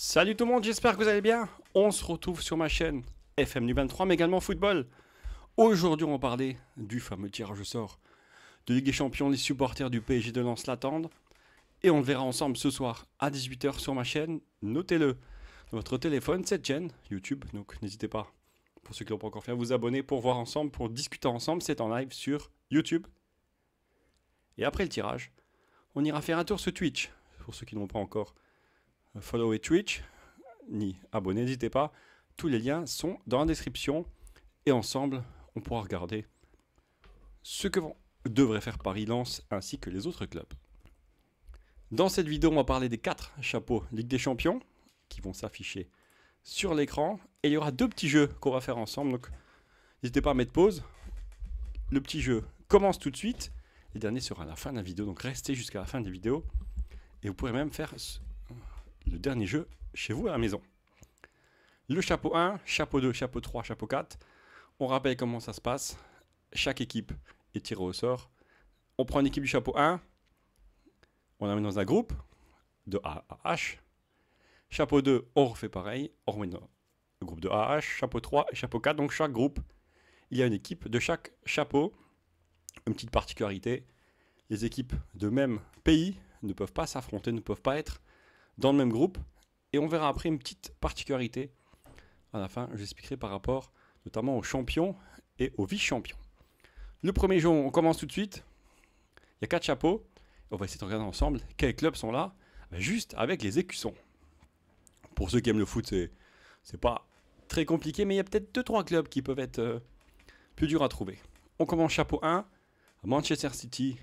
Salut tout le monde, j'espère que vous allez bien. On se retrouve sur ma chaîne FM du 23, mais également football. Aujourd'hui, on va parler du fameux tirage au sort de Ligue des Champions. Les supporters du PSG de Lens l'attendent. Et on le verra ensemble ce soir à 18 h sur ma chaîne. Notez-le dans votre téléphone, cette chaîne YouTube. Donc n'hésitez pas, pour ceux qui ne l'ont pas encore fait, à vous abonner pour voir ensemble, pour discuter ensemble. C'est en live sur YouTube. Et après le tirage, on ira faire un tour sur Twitch. Pour ceux qui n'ont pas encore follow Twitch, ni abonné, n'hésitez pas. Tous les liens sont dans la description. Et ensemble, on pourra regarder ce que devrait faire Paris-Lens ainsi que les autres clubs. Dans cette vidéo, on va parler des 4 chapeaux Ligue des Champions qui vont s'afficher sur l'écran. Et il y aura 2 petits jeux qu'on va faire ensemble. Donc, n'hésitez pas à mettre pause. Le petit jeu commence tout de suite. Le dernier sera à la fin de la vidéo. Donc, restez jusqu'à la fin de la vidéo. Et vous pourrez même faire le dernier jeu chez vous à la maison. Le chapeau 1, chapeau 2, chapeau 3, chapeau 4. On rappelle comment ça se passe. Chaque équipe est tirée au sort. On prend une équipe du chapeau 1. On la met dans un groupe de A à H. Chapeau 2, on refait pareil. On remet dans le groupe de A à H. Chapeau 3 et chapeau 4. Donc chaque groupe, il y a une équipe de chaque chapeau. Une petite particularité. Les équipes de même pays ne peuvent pas s'affronter, ne peuvent pas être dans le même groupe. Et on verra après une petite particularité. À la fin, j'expliquerai par rapport notamment aux champions et aux vice-champions. Le premier jeu, on commence tout de suite. Il y a 4 chapeaux. On va essayer de regarder ensemble quels clubs sont là. Juste avec les écussons. Pour ceux qui aiment le foot, c'est pas très compliqué, mais il y a peut-être 2-3 clubs qui peuvent être plus durs à trouver. On commence chapeau 1. Manchester City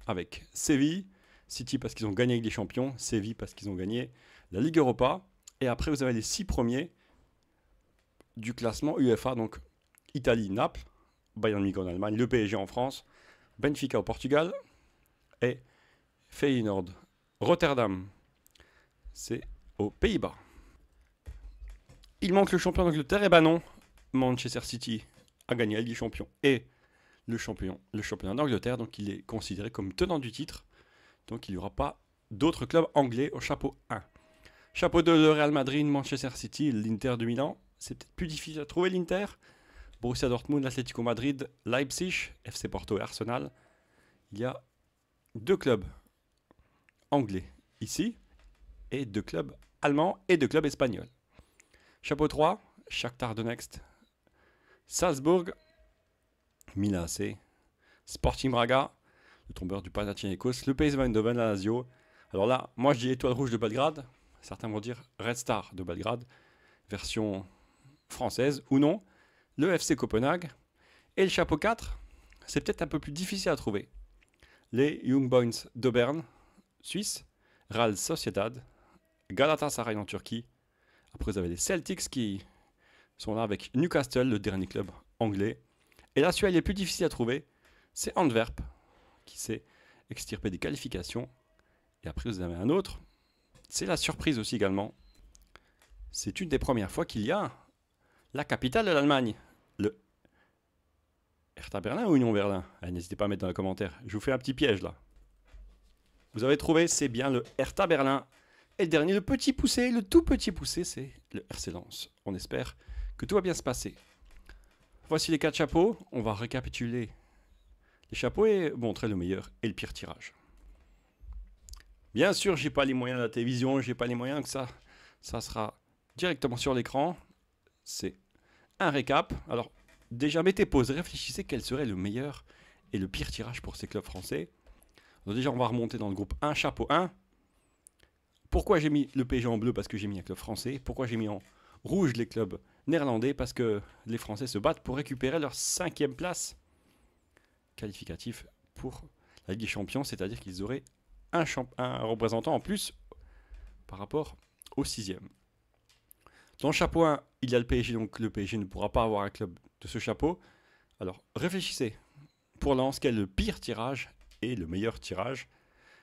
avec Séville. City parce qu'ils ont gagné avec les champions. Séville parce qu'ils ont gagné la Ligue Europa. Et après, vous avez les 6 premiers du classement UEFA. Donc, Italie, Naples. Bayern Munich en Allemagne. Le PSG en France. Benfica au Portugal. Et Feyenoord. Rotterdam. C'est aux Pays-Bas. Il manque le champion d'Angleterre. Et ben non. Manchester City a gagné la Ligue des Champions. Et le championnat d'Angleterre. Donc, il est considéré comme tenant du titre. Donc, il n'y aura pas d'autres clubs anglais au chapeau 1. Chapeau 2, le Real Madrid, Manchester City, l'Inter de Milan. C'est peut-être plus difficile à trouver l'Inter. Borussia Dortmund, l'Atlético Madrid, Leipzig, FC Porto et Arsenal. Il y a 2 clubs anglais ici. Et 2 clubs allemands et 2 clubs espagnols. Chapeau 3, Shakhtar Donetsk, Salzbourg, Milan AC, Sporting Braga, le tombeur du Panathinaikos, le PSV Eindhoven, la Lazio. Alors là, moi je dis Étoile Rouge de Belgrade. Certains vont dire Red Star de Belgrade, version française ou non. Le FC Copenhague. Et le chapeau 4, c'est peut-être un peu plus difficile à trouver. Les Young Boys de Berne, Suisse, Real Sociedad, Galatasaray en Turquie. Après, vous avez les Celtics qui sont là avec Newcastle, le dernier club anglais. Et là, celui-là, il est plus difficile à trouver. C'est Antwerp qui s'est extirpé des qualifications. Et après, vous avez un autre. C'est la surprise aussi également. C'est une des premières fois qu'il y a la capitale de l'Allemagne. Le Hertha Berlin ou Union Berlin? N'hésitez pas à mettre dans les commentaires. Je vous fais un petit piège là. Vous avez trouvé, c'est bien le Hertha Berlin. Et le dernier, le petit poussé, le tout petit poussé, c'est le RC Lens. On espère que tout va bien se passer. Voici les 4 chapeaux. On va récapituler les chapeaux et montrer le meilleur et le pire tirage. Bien sûr, j'ai pas les moyens de la télévision, j'ai pas les moyens que ça sera directement sur l'écran. C'est un récap. Alors, déjà, mettez pause, réfléchissez quel serait le meilleur et le pire tirage pour ces clubs français. Donc déjà, on va remonter dans le groupe 1, chapeau 1. Pourquoi j'ai mis le PSG en bleu? Parce que j'ai mis un club français. Pourquoi j'ai mis en rouge les clubs néerlandais? Parce que les Français se battent pour récupérer leur 5e place qualificatif pour la Ligue des Champions, c'est-à-dire qu'ils auraient un représentant en plus par rapport au 6e. Dans le chapeau 1, il y a le PSG, donc le PSG ne pourra pas avoir un club de ce chapeau. Alors, réfléchissez. Pour Lens, quel est le pire tirage et le meilleur tirage?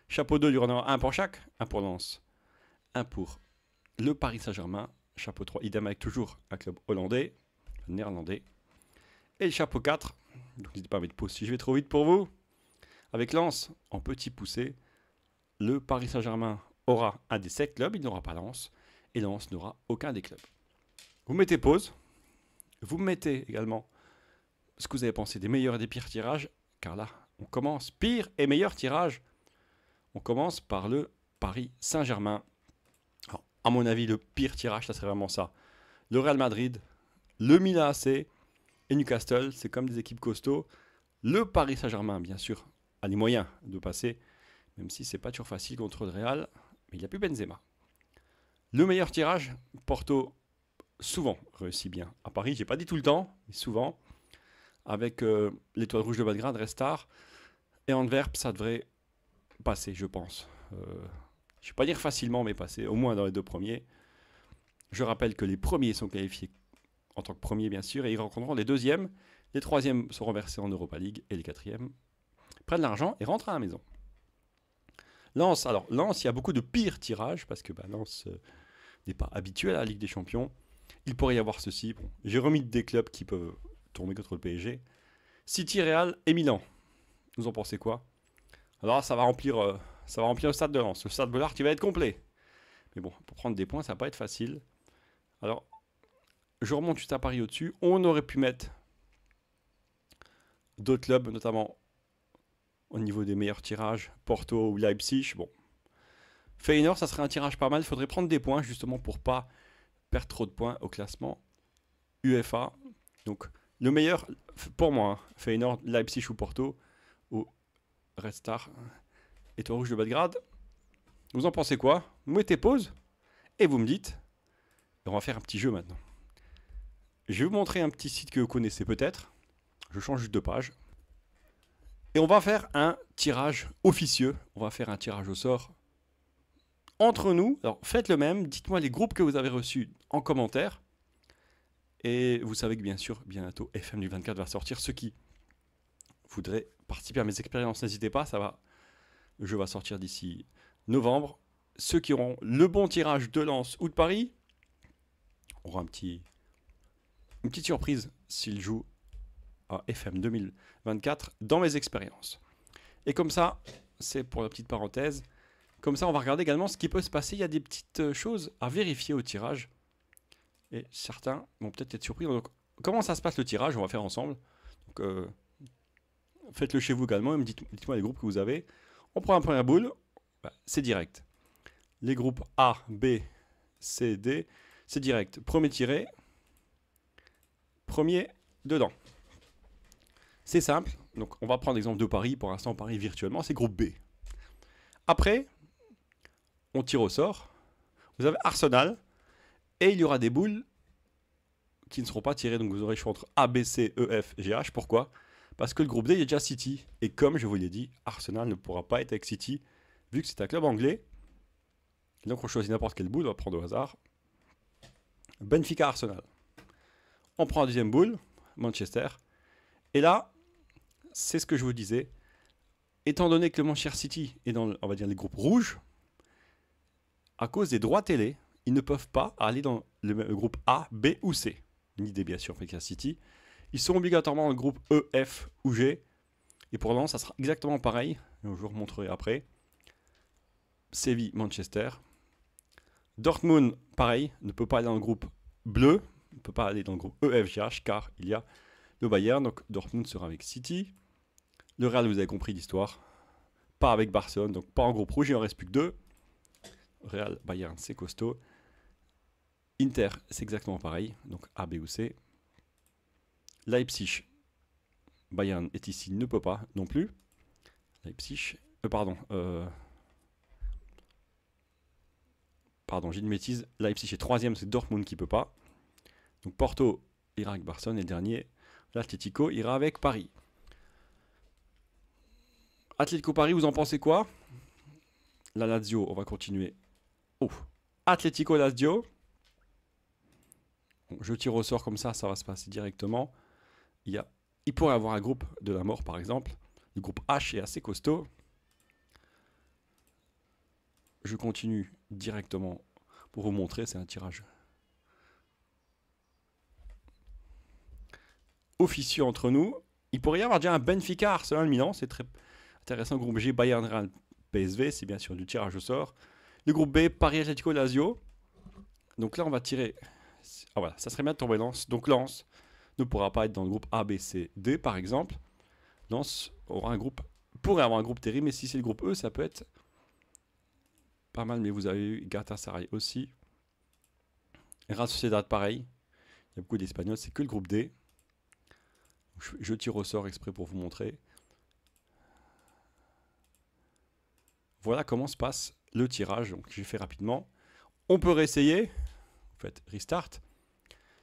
Chapeau 2, il y en aura un pour chaque. Un pour Lens, un pour le Paris Saint-Germain. Chapeau 3, idem avec toujours un club hollandais, néerlandais. Et le chapeau 4, donc n'hésitez pas à mettre pause si je vais trop vite pour vous. Avec Lens, en petit poussé, le Paris Saint-Germain aura un des 7 clubs, il n'aura pas Lens. et Lens n'aura aucun des clubs. Vous mettez pause. Vous mettez également ce que vous avez pensé des meilleurs et des pires tirages, car là, on commence pire et meilleur tirage. On commence par le Paris Saint-Germain. Alors, à mon avis, le pire tirage, ça serait vraiment ça. Le Real Madrid, le Milan AC et Newcastle, c'est comme des équipes costauds. Le Paris Saint-Germain, bien sûr, a les moyens de passer, même si c'est pas toujours facile contre le Real, mais il n'y a plus Benzema. Le meilleur tirage, Porto, souvent réussit bien. À Paris, j'ai pas dit tout le temps, mais souvent. Avec l'Étoile Rouge de Belgrade, Restart. Et Antwerp, ça devrait passer, je pense. Je ne vais pas dire facilement, mais passer, au moins dans les 2 premiers. Je rappelle que les premiers sont qualifiés en tant que premiers, bien sûr, et ils rencontreront les 2e. Les 3e seront versés en Europa League, et les 4e prennent l'argent et rentrent à la maison. Lens, il y a beaucoup de pires tirages, parce que Lens n'est pas habitué à la Ligue des Champions. Il pourrait y avoir ceci. Bon, j'ai remis des clubs qui peuvent tourner contre le PSG. City, Real et Milan. Vous en pensez quoi? Alors ça va remplir le stade de Lens. Le stade Bollard qui va être complet. Mais bon, pour prendre des points, ça va pas être facile. Alors, je remonte juste à Paris au-dessus. On aurait pu mettre d'autres clubs, notamment au niveau des meilleurs tirages, Porto ou Leipzig. Bon, Feyenoord, ça serait un tirage pas mal. Il faudrait prendre des points justement pour pas perdre trop de points au classement UEFA. Donc, le meilleur, pour moi, Feyenoord, Leipzig ou Porto, ou Restart, Étoile Rouge de Belgrade. Vous en pensez quoi? Vous mettez pause et vous me dites. On va faire un petit jeu maintenant. Je vais vous montrer un petit site que vous connaissez peut-être. Je change juste de page. Et on va faire un tirage officieux. On va faire un tirage au sort entre nous. Alors faites le même. Dites-moi les groupes que vous avez reçus en commentaire. Et vous savez que bien sûr, bientôt, FM du 24 va sortir. Ceux qui voudraient participer à mes expériences, n'hésitez pas. Le jeu va sortir d'ici novembre. Ceux qui auront le bon tirage de Lens ou de Paris auront une petite surprise s'ils jouent à FM 2024 dans mes expériences. Et comme ça, c'est pour la petite parenthèse. Comme ça, on va regarder également ce qui peut se passer. Il y a des petites choses à vérifier au tirage. Et certains vont peut-être être surpris. Donc, comment ça se passe le tirage? On va faire ensemble. Donc, faites-le chez vous également. Et dites-moi les groupes que vous avez. On prend un première boule. C'est direct. Les groupes A, B, C, D, c'est direct. Premier tiré. Premier dedans. C'est simple. Donc, on va prendre l'exemple de Paris. Pour l'instant, Paris virtuellement, c'est groupe B. Après, on tire au sort. Vous avez Arsenal. Et il y aura des boules qui ne seront pas tirées. Donc vous aurez le choix entre A, B, C, E, F, G, H. Pourquoi? Parce que le groupe D, il y a déjà City. Et comme je vous l'ai dit, Arsenal ne pourra pas être avec City, vu que c'est un club anglais. Et donc on choisit n'importe quelle boule, on va prendre au hasard. Benfica, Arsenal. On prend la deuxième boule, Manchester. Et là, c'est ce que je vous disais. Étant donné que le Manchester City est dans, on va dire, les groupes rouges, à cause des droits télé, ils ne peuvent pas aller dans le groupe A, B ou C. Ni D, bien sûr, Manchester City. Ils sont obligatoirement dans le groupe E, F ou G. Et pour Lens, ça sera exactement pareil. Je vous remontrerai après. Séville, Manchester. Dortmund, pareil, ne peut pas aller dans le groupe bleu. Ne peut pas aller dans le groupe E, F, G, H, car il y a le Bayern. Donc Dortmund sera avec City. Le Real, vous avez compris l'histoire. Pas avec Barcelone, donc pas en groupe rouge. Il en reste plus que 2. Real, Bayern, c'est costaud. Inter, c'est exactement pareil. Donc A, B ou C. Leipzig, Bayern est ici, ne peut pas non plus. Leipzig, pardon, j'ai une bêtise. Leipzig est 3e, c'est Dortmund qui peut pas. Donc Porto ira avec Barcelone et le dernier, l'Atlético ira avec Paris. Atlético Paris, vous en pensez quoi? La Lazio, on va continuer. Oh, Atlético Lazio. Bon, je tire au sort comme ça va se passer directement. Il pourrait y avoir un groupe de la mort, par exemple. Le groupe H est assez costaud. Je continue directement pour vous montrer. C'est un tirage officieux entre nous. Il pourrait y avoir déjà un Benfica, Arsenal, Milan. C'est très intéressant. Groupe G, Bayern, Real, PSV. C'est bien sûr du tirage au sort. Le groupe B, Paris, Atlético, Lazio. Donc là, on va tirer. Ah voilà, ça serait bien de tomber Lens. Donc Lens ne pourra pas être dans le groupe A, B, C, D par exemple. Lens aura un groupe, pourrait avoir un groupe terrible, mais si c'est le groupe E, ça peut être pas mal. Mais vous avez eu Galatasaray aussi. Real Sociedad pareil. Il y a beaucoup d'Espagnols, c'est que le groupe D. Je tire au sort exprès pour vous montrer. Voilà comment se passe le tirage. Donc j'ai fait rapidement. On peut réessayer. Vous faites restart.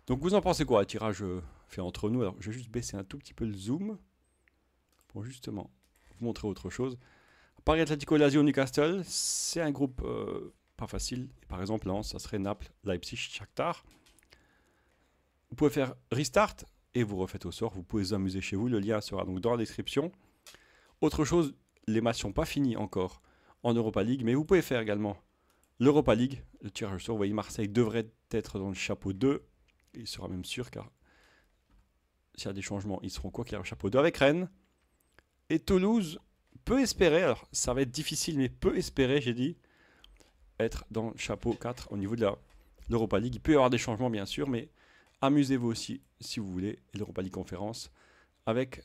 Donc vous en pensez quoi? Un tirage fait entre nous. Alors je vais juste baisser un tout petit peu le zoom pour justement vous montrer autre chose. Paris Atlético Lazio Newcastle, c'est un groupe pas facile. Par exemple, Lens, ça serait Naples, Leipzig, Shakhtar. Vous pouvez faire restart et vous refaites au sort. Vous pouvez vous amuser chez vous. Le lien sera donc dans la description. Autre chose, les matchs sont pas finis encore en Europa League, mais vous pouvez faire également l'Europa League. Le tirage au sort, vous voyez, Marseille devrait être dans le chapeau 2. Il sera même sûr, car s'il y a des changements, ils seront quoi qu'il y ait un chapeau 2 avec Rennes. Et Toulouse peut espérer, alors ça va être difficile, mais peut espérer, j'ai dit, être dans le chapeau 4 au niveau de l'Europa League. Il peut y avoir des changements, bien sûr, mais amusez-vous aussi, si vous voulez, l'Europa League Conférence, avec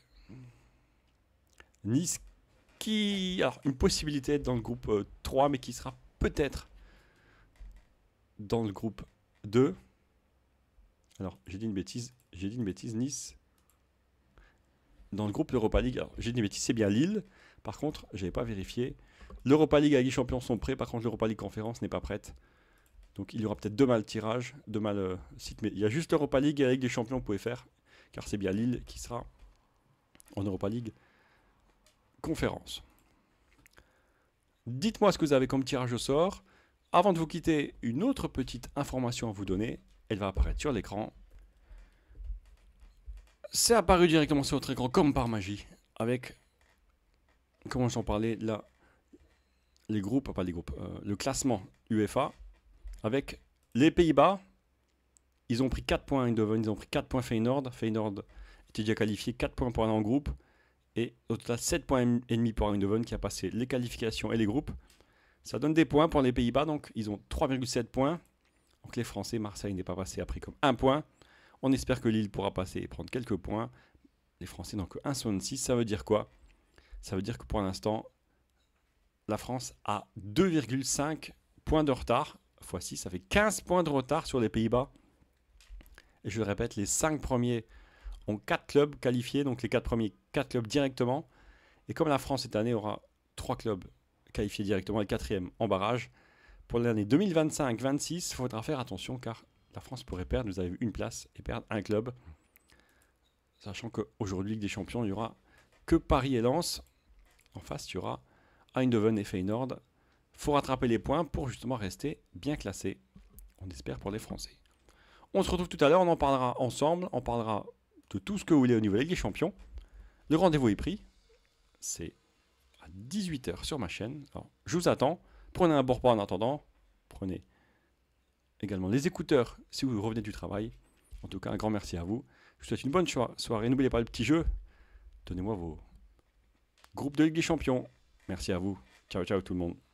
Nice, qui a une possibilité d'être dans le groupe 3, mais qui sera peut-être dans le groupe 2. Alors, j'ai dit une bêtise, Nice. Dans le groupe l'Europa League, alors j'ai dit une bêtise, c'est bien Lille. Par contre, je n'avais pas vérifié. L'Europa League et la Ligue des Champions sont prêts, par contre l'Europa League Conférence n'est pas prête. Donc il y aura peut-être deux mal tirage, deux mal site, mais il y a juste l'Europa League et la Ligue des Champions que vous pouvez faire, car c'est bien Lille qui sera en Europa League Conférence. Dites-moi ce que vous avez comme tirage au sort. Avant de vous quitter, une autre petite information à vous donner. Elle va apparaître sur l'écran. C'est apparu directement sur votre écran comme par magie. Avec, comment j'en parlais là, les groupes, pas les groupes, le classement UEFA. Avec les Pays-Bas. Ils ont pris 4 points Eindhoven, ils ont pris 4 points Feyenoord. Feyenoord était déjà qualifié, 4 points pour aller en groupe. Et au total, 7 points et demi pour Eindhoven qui a passé les qualifications et les groupes. Ça donne des points pour les Pays-Bas, donc ils ont 3,7 points. Donc les Français, Marseille n'est pas passé, a pris comme 1 point. On espère que Lille pourra passer et prendre quelques points. Les Français n'ont que 1,66. Ça veut dire quoi? Ça veut dire que pour l'instant, la France a 2,5 points de retard. Fois 6, ça fait 15 points de retard sur les Pays-Bas. Et je le répète, les 5 premiers ont 4 clubs qualifiés, donc les 4 premiers, 4 clubs directement. Et comme la France cette année aura 3 clubs qualifiés directement, et le 4e en barrage, pour l'année 2025-26, il faudra faire attention car la France pourrait perdre, vous avez vu, une place et perdre un club. Sachant qu'aujourd'hui, Ligue des Champions, il n'y aura que Paris et Lens. En face, il y aura Eindhoven et Feyenoord. Il faut rattraper les points pour justement rester bien classé. On espère pour les Français. On se retrouve tout à l'heure, on en parlera ensemble. On parlera de tout ce que vous voulez au niveau de la Ligue des Champions. Le rendez-vous est pris. C'est à 18 h sur ma chaîne. Alors, je vous attends. Prenez un bon repas en attendant. Prenez également les écouteurs si vous revenez du travail. En tout cas, un grand merci à vous. Je vous souhaite une bonne soirée. N'oubliez pas le petit jeu. Donnez-moi vos groupes de Ligue des Champions. Merci à vous. Ciao, ciao tout le monde.